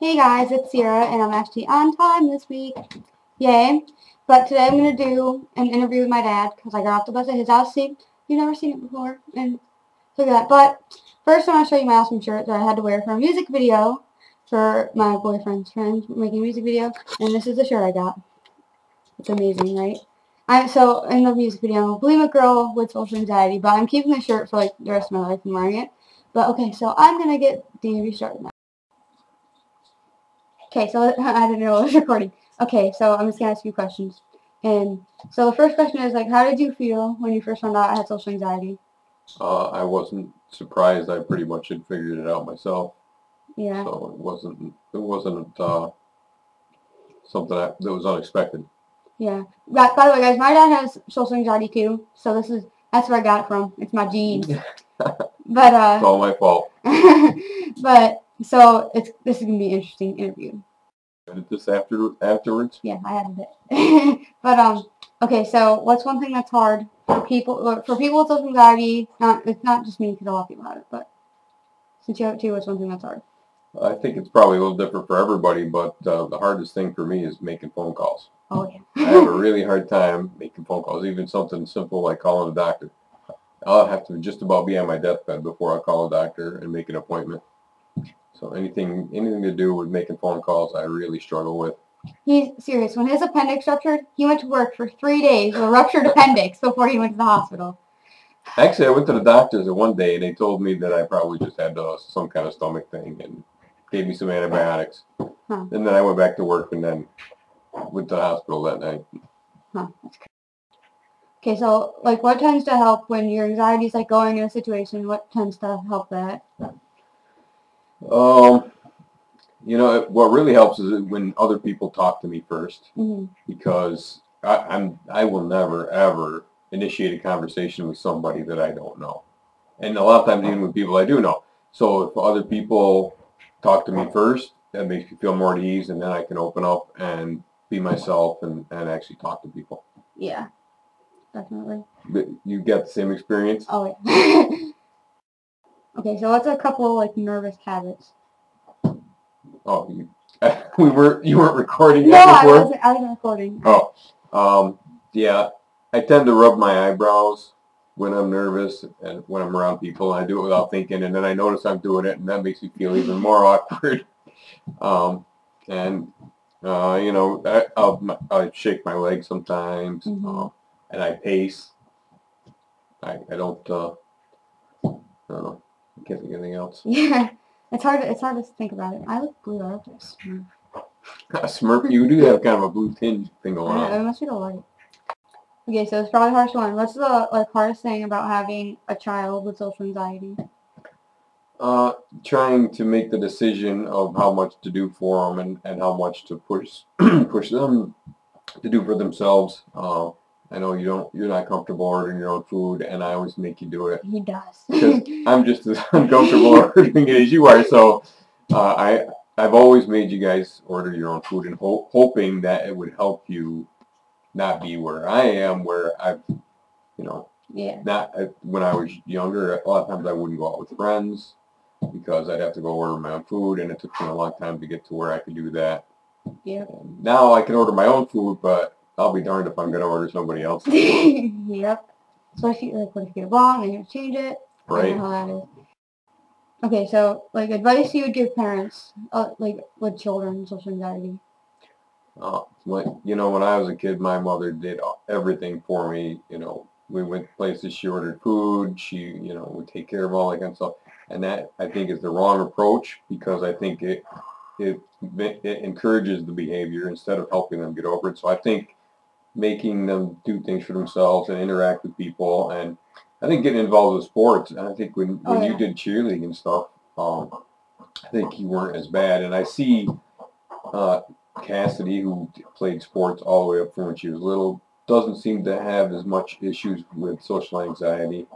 Hey guys, it's Sierra, and I'm actually on time this week. Yay. But today I'm going to do an interview with my dad, because I got off the bus at his house. See, you've never seen it before, and look at that. But first I want to show you my awesome shirt that I had to wear for a music video for my boyfriend's friend making a music video, and this is the shirt I got. It's amazing, right? So in the music video, I'm a bulimic girl with social anxiety, but I'm keeping the shirt for like the rest of my life and wearing it. But okay, so I'm going to get the interview started now. Okay, so I didn't know I was recording. Okay, so I'm just going to ask you questions. And so the first question is, like, how did you feel when you first found out I had social anxiety? I wasn't surprised. I pretty much had figured it out myself. Yeah. So it wasn't something that was unexpected. Yeah. By the way, guys, my dad has social anxiety too. So that's where I got it from. It's my genes. But it's all my fault. But so this is gonna be an interesting interview. Edit this afterwards? Yeah, I added it. But okay, so what's one thing that's hard for people with social anxiety? It's not just me, because a lot of people have it, but since you have it too, what's one thing that's hard? I think it's probably a little different for everybody, but the hardest thing for me is making phone calls. Oh yeah. I have a really hard time making phone calls, even something simple like calling a doctor. I'll have to just about be on my deathbed before I call a doctor and make an appointment. So anything to do with making phone calls, I really struggle with. He's serious. When his appendix ruptured, he went to work for 3 days with a ruptured appendix before he went to the hospital. Actually, I went to the doctors one day, and they told me that I probably just had some kind of stomach thing, and gave me some antibiotics. Huh. And then I went back to work, and then went to the hospital that night. Huh. That's crazy. Okay, so like, what tends to help when your anxiety is like going in a situation? What tends to help that? What really helps is when other people talk to me first, because I will never ever initiate a conversation with somebody that I don't know, and a lot of times even with people I do know. So if other people talk to me first, that makes me feel more at ease, and then I can open up and be myself and actually talk to people. Yeah, definitely. But you get the same experience? Oh yeah. Okay, so what's a couple like nervous habits? Oh, you weren't recording no, that before? I wasn't recording. Oh, yeah. I tend to rub my eyebrows when I'm nervous and when I'm around people. I do it without thinking, and then I notice I'm doing it, and that makes me feel even more awkward. I shake my legs sometimes, and I pace. I don't know. I can't think of anything else. Yeah, it's hard to think about it. I look blue. I look like a Smurf. A Smurf? You do have kind of a blue tinge thing going on. It must be the light. Okay, so it's probably the hardest one. What's the hardest thing about having a child with social anxiety? Trying to make the decision of how much to do for them and how much to push them to do for themselves. I know you're not comfortable ordering your own food, and I always make you do it. He does. Because I'm just as uncomfortable ordering it as you are. So I've always made you guys order your own food, and hoping that it would help you not be where I am, where I've, when I was younger, a lot of times I wouldn't go out with friends because I'd have to go order my own food, and it took me a long time to get to where I could do that. Yeah. Now I can order my own food, but I'll be darned if I'm going to order somebody else's. Yep. Especially like what if you get it wrong and you have to change it. Right. I know how that is. Okay, so like advice you would give parents, like with children with social anxiety. When I was a kid, my mother did everything for me. We went places, she ordered food, she, would take care of all that kind of stuff. And that, I think, is the wrong approach, because I think it encourages the behavior instead of helping them get over it. So I think making them do things for themselves and interact with people, and I think getting involved with sports. And I think when you did cheerleading and stuff, I think you weren't as bad. And I see Cassidy, who played sports all the way up from when she was little, doesn't seem to have as much issues with social anxiety.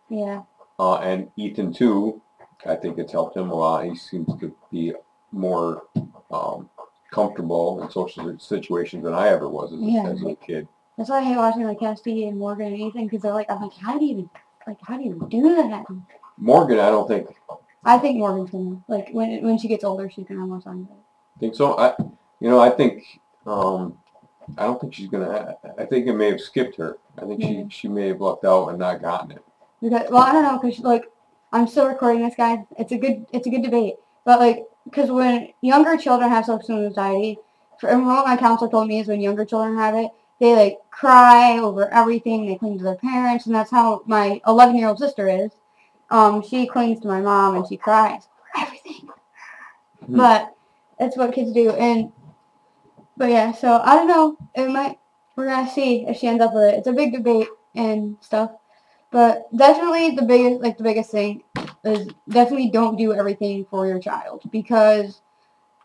Yeah. And Ethan too, I think it's helped him a lot. He seems to be more comfortable in social situations than I ever was as a kid. That's why I hate watching like Cassidy and Morgan and Ethan, because they're like, I'm like, how do you do that? Morgan, I don't think. I think Morgan's gonna, like, when she gets older, she can have more time. Think so? I think, I don't think she's gonna. I think it may have skipped her. I think she may have lucked out and not gotten it. Because, well, I don't know, because like I'm still recording this, guys. It's a good debate, but like because when younger children have social anxiety, from what my counselor told me is when younger children have it, they like cry over everything. They cling to their parents, and that's how my 11-year-old sister is. She clings to my mom and she cries for everything. But that's what kids do, but yeah. So I don't know. We're gonna see if she ends up with it. It's a big debate and stuff. But definitely the biggest thing is definitely don't do everything for your child, because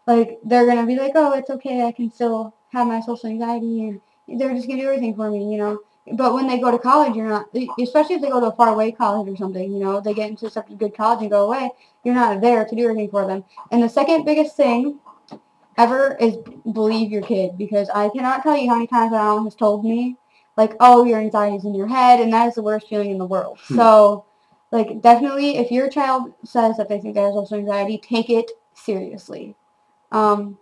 like they're gonna be like, oh, it's okay, I can still have my social anxiety, and they're just gonna do everything for me, you know. But when they go to college, you're not, especially if they go to a far away college or something, you know, they get into such a good college and go away, you're not there to do everything for them. And the second biggest thing ever is believe your kid, because I cannot tell you how many times my mom has told me, like, oh, your anxiety is in your head, and that is the worst feeling in the world. So, like, definitely, if your child says that they think they have social anxiety, take it seriously. I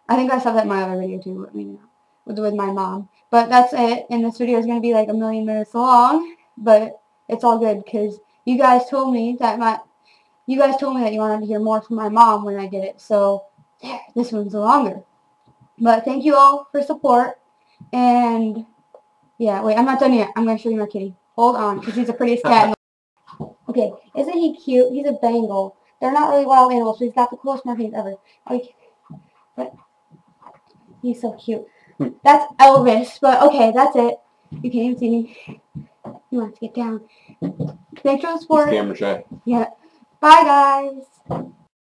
think I said that in my other video too, with my mom. But that's it, and this video is going to be like 1,000,000 minutes long, but it's all good, because you guys told me that you wanted to hear more from my mom when I did it, so yeah, this one's longer. But thank you all for support, and yeah, wait, I'm not done yet. I'm going to show you my kitty. Hold on, because he's the prettiest cat in the world. Okay, isn't he cute? He's a Bengal. They're not really wild animals, so he's got the coolest markings ever. Okay, but he's so cute. That's Elvis, but okay, that's it. You can't even see me. He wants to get down. Thanks for the support. He's camera shy. Yeah. Bye, guys.